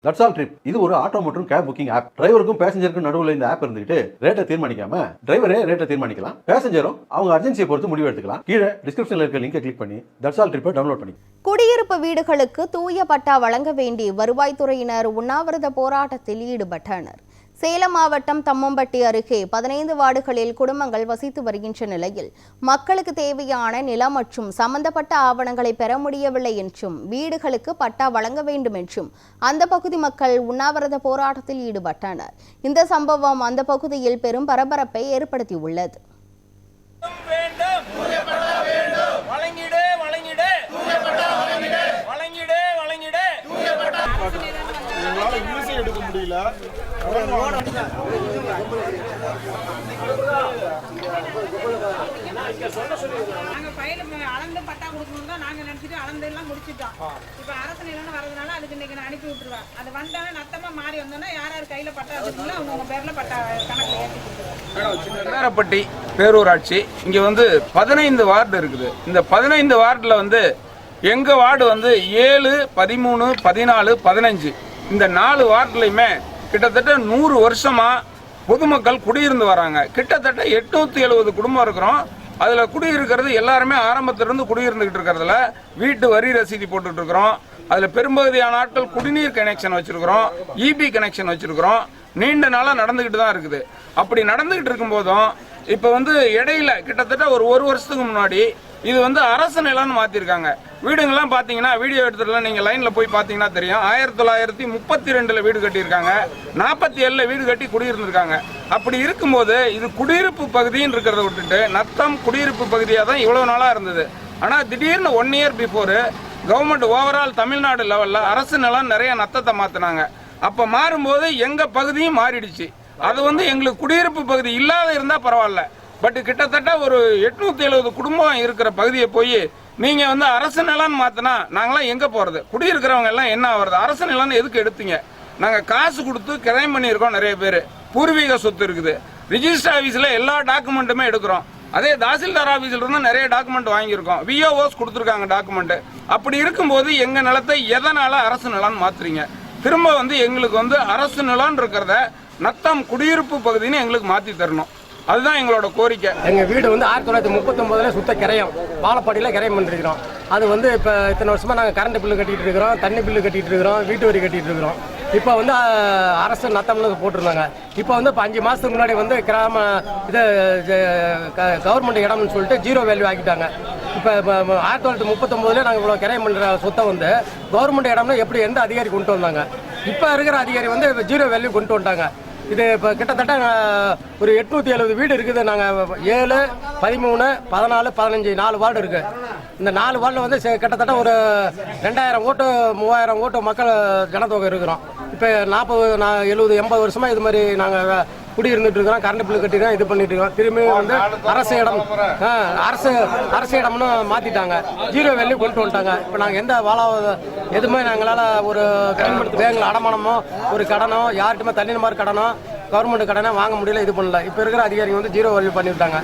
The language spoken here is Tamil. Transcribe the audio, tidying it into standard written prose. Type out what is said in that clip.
That's all trip. இது ஒரு ஆட்டோ மற்றும் கேப் புக்கிங் ஆப். டிரைவருக்கும் பேசஞ்சருக்கும் நடுவில் இந்த ஆப் இருந்துட்டு ரேட்டை தீர்மானிக்காம டிரைவரே ரேட்டை தீர்மானிக்கலாம். பேசஞ்சரும் அவங்க அர்ஜென்சியை பொறுத்து முடிவு எடுத்துக்கலாம். கீழே டிஸ்கிரிப்ஷன்ல இருக்க லிங்கை கிளிக் பண்ணி தட்ஸ் ஆல் ட்ரிப்பை டவுன்லோட் பண்ணி. குடியிருப்பு வீடுகளுக்கு தூய பட்டா வழங்க வேண்டி வருவாய்த்துறையினர் உண்ணாவிரத போராட்டத்தில் ஈடுபட்டனர். சேலம் மாவட்டம் தம்மம்பட்டி அருகே 15 வார்டுகளில் குடும்பங்கள் வசித்து வருகின்ற நிலையில் மக்களுக்கு தேவையான நிலம் மற்றும் சம்பந்தப்பட்ட ஆவணங்களை பெற முடியவில்லை என்றும் வீடுகளுக்கு பட்டா வழங்க வேண்டும் என்றும் அந்த பகுதி மக்கள் உண்ணாவிரத போராட்டத்தில் ஈடுபட்டனர். இந்த சம்பவம் அந்த பகுதியில் பெரும் பரபரப்பை ஏற்படுத்தியுள்ளது. எடுக்க முடியல. நாங்க ஃபைல் அளந்து பட்டா கொடுக்கணும் தான் நாங்க நினைச்சிட்டு அளந்து எல்லாம் முடிச்சிட்டோம். இப்ப அரசு நிலன்னு வரதுனால அதுக்கு இன்னைக்கு நான் அனுப்பி விட்டுருவேன். அது வந்தாலும் நத்தமா மாறி வந்தோன்னா யார் யார் கையில பட்டா வச்சுருக்கீங்களோ அவங்க பேர்ல பட்டா கணக்குல ஏற்றி கொடுத்துருவேன். மேரப்பட்டி பேரூராட்சி இங்க 15 வார்டு இருக்குது. இந்த 15 வார்டுல எங்க வார்டு 7, 13, 14, 15 இந்த 4 வார்டுலையுமே கிட்டத்தட்ட 100 வருஷமா பொதுமக்கள் குடியிருந்து வராங்க. கிட்டத்தட்ட 870 குடும்பம் இருக்கிறோம். அதுல குடியிருக்கிறது எல்லாருமே ஆரம்பத்திலிருந்து குடியிருந்துகிட்டு இருக்கிறதுல வீட்டு வரி ரசீதி போட்டுட்டு இருக்கிறோம். அதுல பெரும்பகுதியான ஆட்கள் குடிநீர் கனெக்ஷன் வச்சிருக்கிறோம், இபி கனெக்ஷன் வச்சிருக்கிறோம். நீண்ட நாளா நடந்துகிட்டு தான் இருக்குது. அப்படி நடந்துகிட்டு இருக்கும் போதும் இப்ப இடையில கிட்டத்தட்ட ஒரு வருஷத்துக்கு முன்னாடி இது அரசு நிலம்னு மாத்திருக்காங்க. வீடுங்கெல்லாம் பாத்தீங்கன்னா வீடியோ எடுத்துடலாம், நீங்க லைன்ல போய் பாத்தீங்கன்னா தெரியும். 1932 வீடு கட்டியிருக்காங்க, 47 வீடு கட்டி குடியிருந்திருக்காங்க. அப்படி இருக்கும்போது இது குடியிருப்பு பகுதின்னு இருக்கிறத விட்டுட்டு நத்தம் குடியிருப்பு பகுதியா தான் இவ்வளவு நாளா இருந்தது. ஆனா திடீர்னு 1 year before government overall Tamil Nadu லெவல்ல அரசு நிலம் நிறைய நத்தத்தை மாத்தினாங்க. அப்ப மாறும்போது எங்க பகுதியும் மாறிடுச்சு. அது எங்களுக்கு குடியிருப்பு பகுதி இல்லாத இருந்தா பரவாயில்ல, பட் கிட்டத்தட்ட ஒரு 870 குடும்பம் இருக்கிற பகுதியை போய் நீங்க அரசு நிலம்னு மாத்தினா நாங்களாம் எங்க போறது? குடியிருக்கிறவங்க எல்லாம் என்ன ஆகுறது? அரசு நிலம்னு எதுக்கு எடுத்தீங்க? நாங்க காசு கொடுத்து கிரைம் பண்ணியிருக்கோம். நிறைய பேர் பூர்வீக சொத்து இருக்குது. ரிஜிஸ்டர் ஆபீஸ்ல எல்லா டாக்குமெண்ட்டுமே எடுக்கிறோம். அதே தாசில்தார் ஆபீஸ்ல இருந்து நிறைய டாக்குமெண்ட் வாங்கியிருக்கோம். விஓஓஸ் கொடுத்துருக்காங்க டாக்குமெண்ட். அப்படி இருக்கும்போது எங்க நிலத்தை எதனால அரசு நிலம்னு மாத்துறீங்க? திரும்ப எங்களுக்கு அரசு நிலம் இருக்கிறத நத்தம் குடியிருப்பு பகுதின்னு எங்களுக்கு மாத்தி தரணும். அதுதான் எங்களோட கோரிக்கை. எங்கள் வீடு 1939 சுத்த கிரையம் பாலப்பாடியில் கிரையம் பண்ணிருக்கிறோம். அது இப்போ இத்தனை வருஷமாக நாங்கள் கரண்ட் பில்லு கட்டிகிட்டு இருக்கிறோம், தண்ணி பில்லு கட்டிகிட்டு இருக்கிறோம், வீட்டு வரி கட்டிகிட்டு இருக்கிறோம். இப்போ அரசு நத்தம்னு போட்டிருந்தாங்க. இப்போ இப்போ 5 மாதத்துக்கு முன்னாடி கிராம இது கவர்மெண்ட் இடம்னு சொல்லிட்டு 0 வேல்யூ ஆக்கிட்டாங்க. இப்போ 1939 நாங்கள் இவ்வளோ கிரையம் பண்ணுற சொத்தை கவர்மெண்ட் இடம்னு எப்படி எந்த அதிகாரி கொண்டு வந்தாங்க? இப்போ இருக்கிற அதிகாரி 0 வேல்யூ கொண்டு வந்துட்டாங்க. இது இப்போ கிட்டத்தட்ட ஒரு 870 வீடு இருக்குது. நாங்கள் 7, 13, 14, 15 4 வார்டு இருக்குது. இந்த 4 வார்டில் கிட்டத்தட்ட ஒரு 2000 ஓட்டு 3000 ஓட்டு மக்கள் ஜனத்தொகை இருக்கிறோம். இப்போ 40, 70, 80 வருஷமாக இது மாதிரி நாங்கள் குடியிருந்துட்டு இருக்கிறோம். கரண்ட் பில்லு கட்டிடுறோம், இது பண்ணிட்டு இருக்கோம். திரும்பி அரசு இடம்னு மாற்றிட்டாங்க. 0 வேல்யூ கொண்டு வந்துட்டாங்க. இப்போ நாங்கள் எந்த எதுவுமே நாங்களால் ஒரு பேங்கில் அடமானமோ ஒரு கடனோ யார்கிட்டமே தண்ணி மாதிரி கடனோ கவர்மெண்ட் கடனோ வாங்க முடியல, இது பண்ணல. இப்போ இருக்கிற அதிகாரிங்க 0 வேல்யூ பண்ணிவிட்டாங்க.